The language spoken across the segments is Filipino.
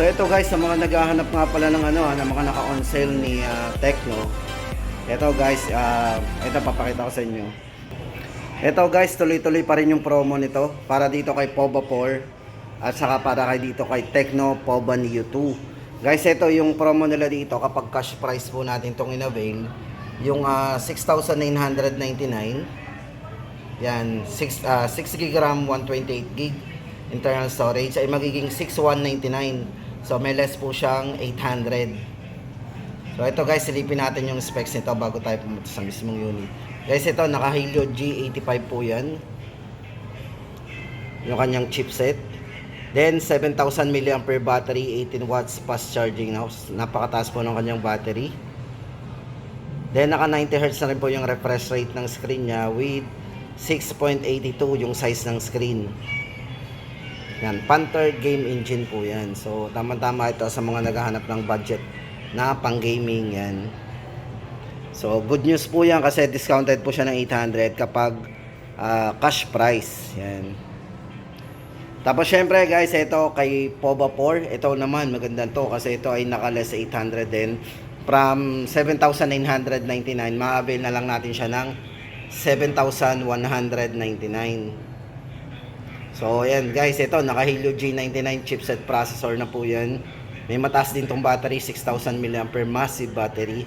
So ito guys, sa mga naghahanap nga pala ng ng mga naka-on sale ni Tecno. Ito guys, ito papakita ko sa inyo. Ito guys, tuloy-tuloy pa rin yung promo nito para dito kay Poba 4 at saka para kay dito kay Tecno Poba Neo 2. Guys, ito yung promo nila dito kapag cash price po natin itong in-avail. Yung 6,999. Yan, 6GB RAM, 128GB internal storage ay magiging 6,199. So may less po siyang 800. So ito guys, silipin natin yung specs nito bago tayo pumunta sa mismong unit. Guys, ito naka Helio G85 po yan. Yung kanyang chipset. Then 7,000 mAh battery, 18 watts fast charging now. Napakataas po ng kanyang battery. Then naka 90Hz na rin po yung refresh rate ng screen niya with 6.82 yung size ng screen. Yan, Panther game engine po yan. So tama-tama ito sa mga naghahanap ng budget na pang gaming yan. So good news po yan kasi discounted po siya ng 800 kapag cash price. Yan. Tapos syempre guys, ito kay Poba 4, ito naman maganda to kasi ito ay naka-less 800 din. From 7,999, ma-avail na lang natin siya ng 7,199. So ayan guys, ito naka Helio G99 chipset processor na po yan. May mataas din tong battery, 6,000 mAh massive battery.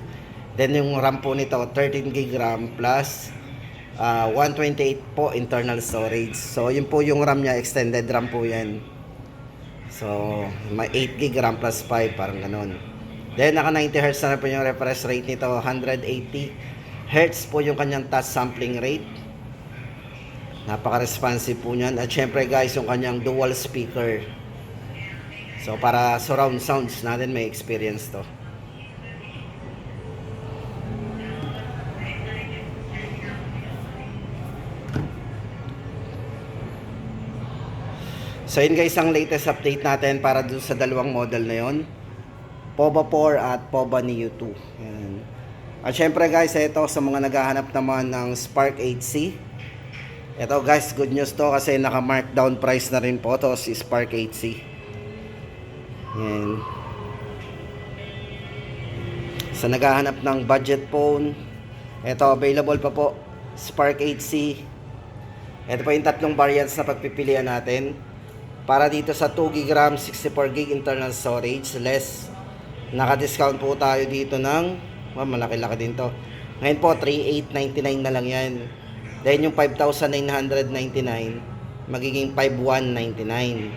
Then yung RAM po nito 13GB RAM plus 128 po internal storage. So yun po yung RAM niya, extended RAM po yan. So may 8GB RAM plus 5, parang ganon. Then naka 90Hz na po yung refresh rate nito, 180Hz po yung kanyang touch sampling rate. Napaka-responsive po niyan. At syempre guys, yung kanyang dual speaker. So para surround sounds natin may experience to. So yun guys, ang latest update natin para dun sa dalawang model na yon, Poba 4 at Poba Neo 2. Yan. At syempre guys, ito sa mga naghahanap naman ng Spark 8C. Ito guys, good news to kasi naka-markdown price na rin po to si Spark 8C. Yan. Sa naghahanap ng budget phone, ito available pa po, Spark 8C. Ito po yung tatlong variants na pagpipilian natin. Para dito sa 2GB RAM, 64GB internal storage, less. Naka-discount po tayo dito ng, malaki-laki din to. Ngayon po, 3,899 na lang yan. Then yung 5,999 magiging 5,199.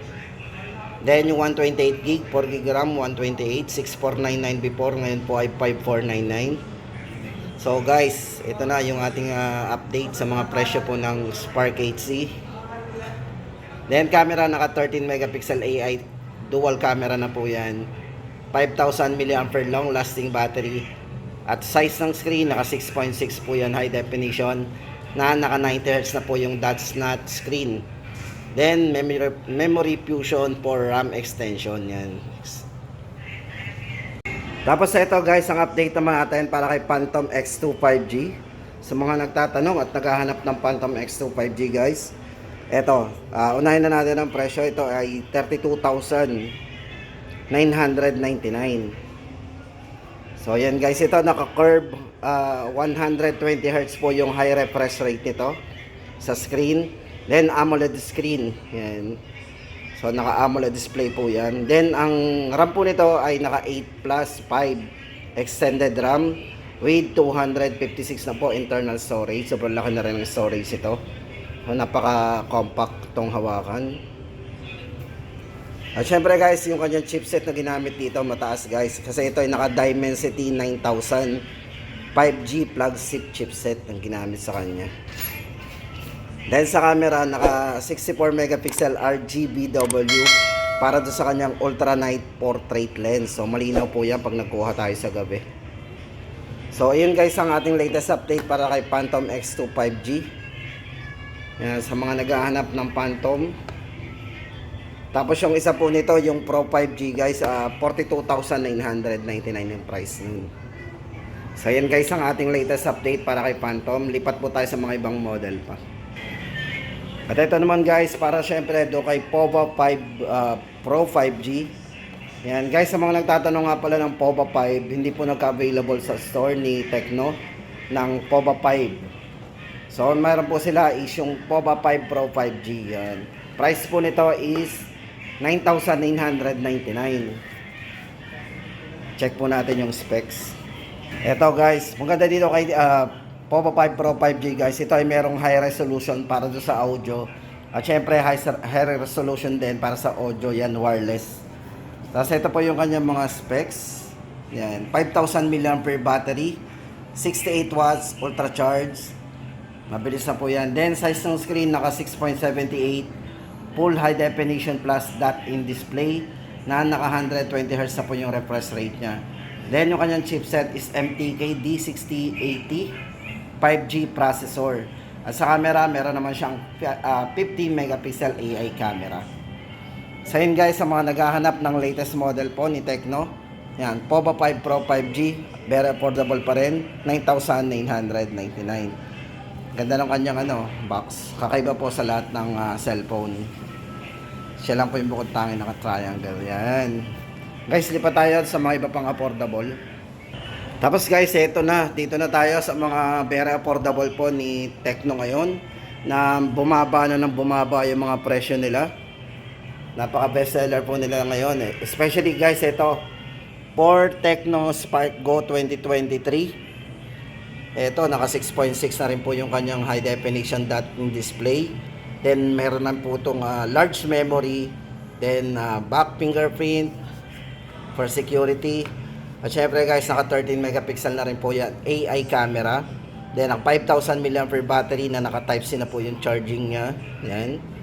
Then yung 128GB, 4GB RAM, 128, 6,499 before, ngayon po ay 5,499. So guys, ito na yung ating update sa mga presyo po ng Spark 8C. Then camera, naka 13 megapixel AI dual camera na po yan. 5,000 mAh long lasting battery. At size ng screen, naka 6.6 po yan, high definition. Na naka 90Hz na po yung dot snap screen. Then memory fusion for RAM extension yan. Tapos ito guys, ang update naman natin para kay Phantom X2 5G. Sa mga nagtatanong at naghahanap ng Phantom X2 5G guys, ito, unahin na natin ang presyo. Ito ay 32,999. So yan guys, ito naka-curve 120Hz po yung high refresh rate nito sa screen. Then AMOLED screen. Yan. So naka AMOLED display po yan. Then ang RAM po nito ay naka 8 plus 5 extended RAM with 256 na po internal storage. Sobrang laki na rin ng storage ito. So, napaka-compact tong hawakan. At syempre guys, yung kanyang chipset na ginamit dito mataas guys kasi ito ay naka Dimensity 9000 5G flagship chipset ang ginamit sa kanya. Then sa camera, naka 64 megapixel RGBW para doon sa kanyang ultra night portrait lens. So malinaw po yan pag nagkuha tayo sa gabi. So ayun guys ang ating latest update para kay Phantom X2 5G. Yan, sa mga naghahanap ng Phantom. Tapos yung isa po nito, yung Pro 5G guys, 42,999 yung price nun. So yan guys ang ating latest update para kay Phantom. Lipat po tayo sa mga ibang model pa. At ito naman guys, para syempre do kay Poba 5 Pro 5G. Yan guys, sa mga nagtatanong nga pala ng POVA 5, hindi po nagka-available sa store ni Tecno ng POVA 5. So mayroon po sila is yung POVA 5 Pro 5G. Yan. Price po nito is 9,999. Check po natin yung specs. Ito guys, maganda dito kay POVA 5 Pro 5G guys. Ito ay merong high resolution para do sa audio. At syempre high resolution din para sa audio, yan wireless. Tapos ito po yung kanyang mga specs. Yan, 5,000 mAh battery, 68 watts ultra charge. Mabilis na po yan. Then size ng screen naka 6.78, full high definition plus dot-in display na naka 120 Hz na po yung refresh rate niya. Then yung kanyang chipset is MTK D6080 5G processor. At sa camera, meron naman siyang 50 megapixel AI camera. So yun guys, sa mga naghahanap ng latest model po ni Tecno, yan, POVA 5 Pro 5G, very affordable pa rin, 9,999. Ganda ng kanyang box. Kakaiba po sa lahat ng cellphone. Siya lang po yung bukod tangi naka-triangle. Yan. Guys, lipat tayo sa mga iba pang affordable. Tapos guys, eto na. Dito na tayo sa mga very affordable po ni Tecno ngayon. Na bumaba na ng bumaba yung mga presyo nila. Napaka bestseller po nila ngayon eh. Especially guys, ito for Tecno Spark Go 2023. Ito, naka 6.6 na rin po yung kanyang high definition dot-in display. Then meron na po itong large memory. Then back fingerprint for security. At syempre guys, naka 13 megapixel na rin po yan. AI camera. Then ang 5,000 mAh battery na naka Type-C na po yung charging niya. Yan.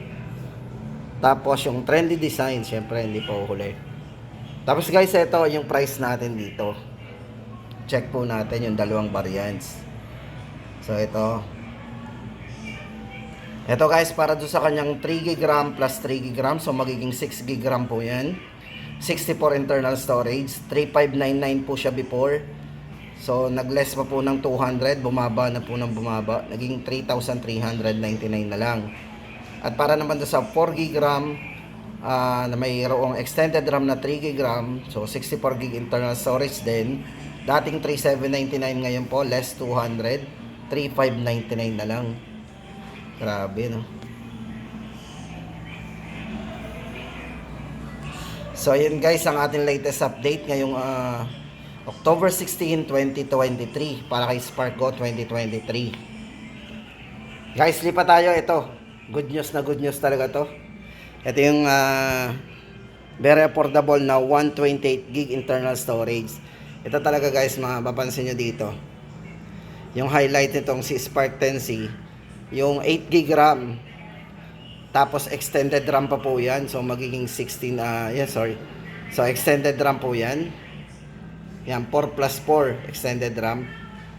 Tapos yung trendy design, syempre hindi po huli. Tapos guys, ito yung price natin dito. Check po natin yung dalawang variants. So ito. Ito guys, para doon sa kanyang 3GB RAM plus 3GB RAM. So magiging 6GB RAM po yan. 64 internal storage. 3,599 po siya before. So nag-less pa po ng 200. Bumaba na po ng bumaba. Naging 3,399 na lang. At para naman doon sa 4GB RAM, na mayroong extended RAM na 3GB RAM, so 64GB internal storage din. Dating 3,799 ngayon po, less 200, 3,599 na lang. Grabe, no? So, yun guys, ang ating latest update ngayong October 16, 2023 para kay Spark Go 2023. Guys, lipat tayo. Ito. Good news talaga to. Ito yung very affordable na 128GB internal storage. Ito talaga guys, mapapansin nyo dito. Yung highlight nitong si Spark 10C, yung 8GB RAM. Tapos extended RAM pa po yan. So magiging 16, So extended RAM po yan. Yan, 4+4 extended RAM.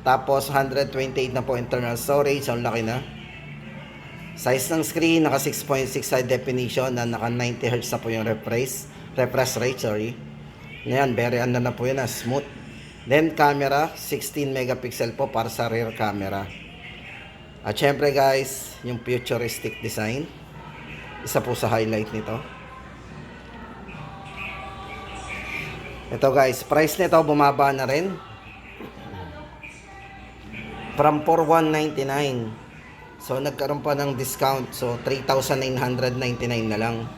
Tapos 128 na po internal storage. Ang laki na. Size ng screen, naka 6.6 high definition na naka 90 Hz na po yung refresh rate, Ngayon, very na po yun, smooth. Then, camera, 16 megapixel po para sa rear camera. At syempre guys, yung futuristic design. Isa po sa highlight nito. Ito guys, price nito bumaba na rin. From 4,199. So nagkaroon pa ng discount. So 3,999 na lang.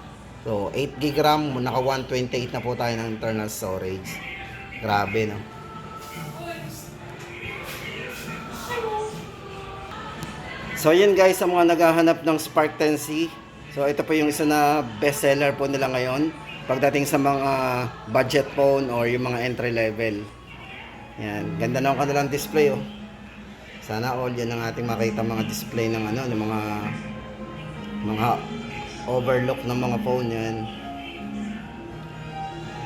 So 8GB RAM, naka 128 na po tayo ng internal storage. Grabe, no? So yun guys, sa mga naghahanap ng Spark 10C. So ito po yung isa na bestseller po nila ngayon pagdating sa mga budget phone or yung mga entry level. Yan, ganda na ang kanilang display, oh. Sana all yan ang ating makita mga display ng ng mga overlook ng mga phone yan.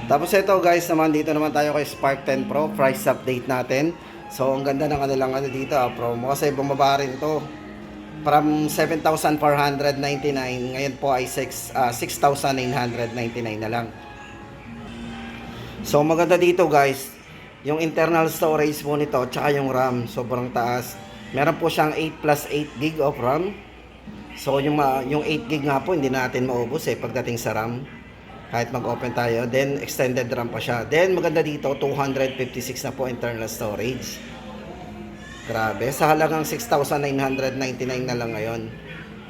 Tapos ito guys, naman dito naman tayo kay Spark 10 Pro, price update natin. So ang ganda ng kanilang dito, promo kasi bumaba rin ito. From 7,499, ngayon po ay 6,999 na lang. So maganda dito guys, yung internal storage po nito tsaka yung RAM sobrang taas. Meron po siyang 8+8GB of RAM. So yung 8GB nga po hindi natin maubos pagdating sa RAM. kahit mag-open tayo. Then extended RAM pa siya. Then maganda dito, 256 na po internal storage. Grabe, sa halagang 6,999 na lang ngayon.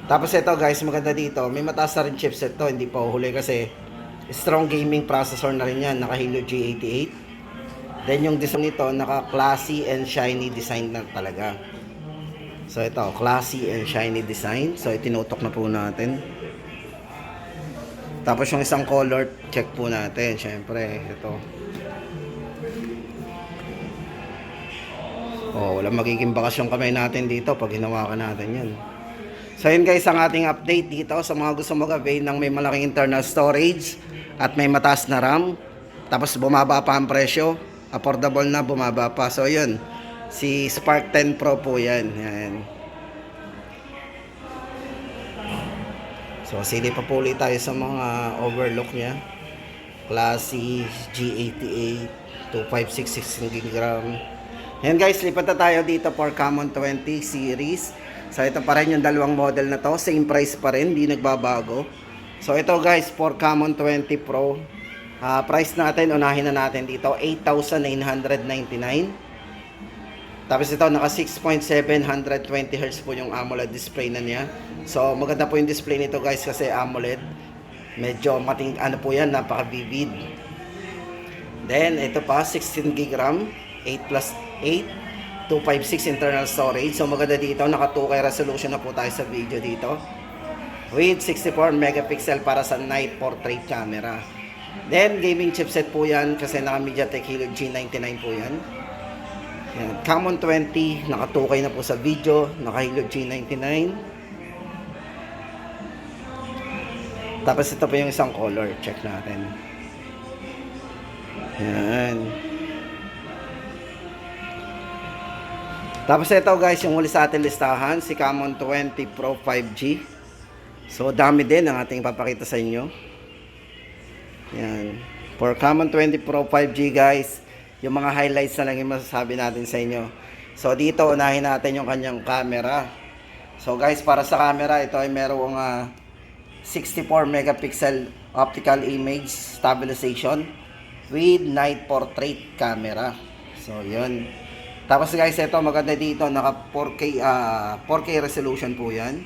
Tapos ito guys, maganda dito, may mataas na rin chipset to, hindi pa uhuli kasi strong gaming processor na rin yan, naka Helio G88. Then yung design nito, naka classy and shiny design na talaga. So ito, classy and shiny design. So itinutok na po natin. Tapos yung isang color, check po natin. Syempre, ito. Oh, walang magiging bakasyon kamay natin dito pag hinawakan natin yan. So yun guys, ang ating update dito sa mga gusto mag-avail ng may malaking internal storage at may mataas na RAM. Tapos bumaba pa ang presyo. Affordable na, bumaba pa. So yun, si Spark 10 Pro po yan. Yan. So, sili pa po ulit tayo sa mga overlook niya. Classy, G88, 2566 GB. Ayan guys, lipat na tayo dito for Camon 20 series. So, ito pa rin yung dalawang model na to. Same price pa rin, hindi nagbabago. So, ito guys, for Camon 20 Pro. Price natin, unahin na natin dito, 8,999. Tapos ito, naka 6.7 120Hz po yung AMOLED display na niya. So, maganda po yung display nito guys kasi AMOLED. Medyo ano po yan, napaka-vivid. Then, ito pa, 16GB RAM, 8 plus 8, 256 internal storage. So, maganda dito, naka 2K resolution na po tayo sa video dito. With 64 megapixel para sa night portrait camera. Then, gaming chipset po yan kasi naka MediaTek Helio G99 po yan. Yan, Camon 20, naka-2K na po sa video, naka Helio G99. Tapos ito pa yung isang color, check natin. Yan. Tapos ito guys, yung huli sa ating listahan, si Camon 20 Pro 5G. So dami din ang ating papakita sa inyo. Yan. For Camon 20 Pro 5G guys, yung mga highlights na lang yung masasabi natin sa inyo. So dito unahin natin yung kanyang camera. So guys, para sa camera, ito ay merong 64 megapixel optical image stabilization with night portrait camera. So yun. Tapos guys, ito maganda dito, naka 4K resolution po yan.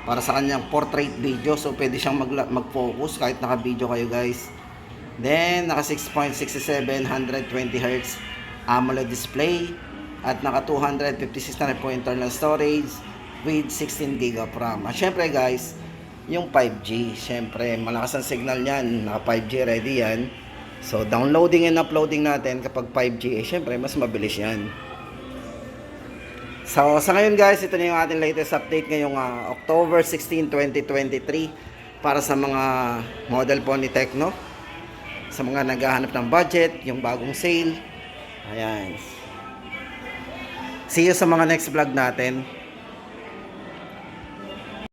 Para sa kanyang portrait video. So pwede siyang mag-focus kahit naka-video kayo guys. Then, naka 6.67 120Hz AMOLED display at naka 256 na po internal storage with 16GB of RAM. At syempre guys, yung 5G, syempre malakas ang signal niyan, naka 5G ready yan. So, downloading and uploading natin kapag 5G, syempre mas mabilis yan. So, sa ngayon guys, ito na yung ating latest update ngayong October 16, 2023 para sa mga model po ni Tecno. Sa mga naghahanap ng budget, yung bagong sale. Ayan. See you sa mga next vlog natin.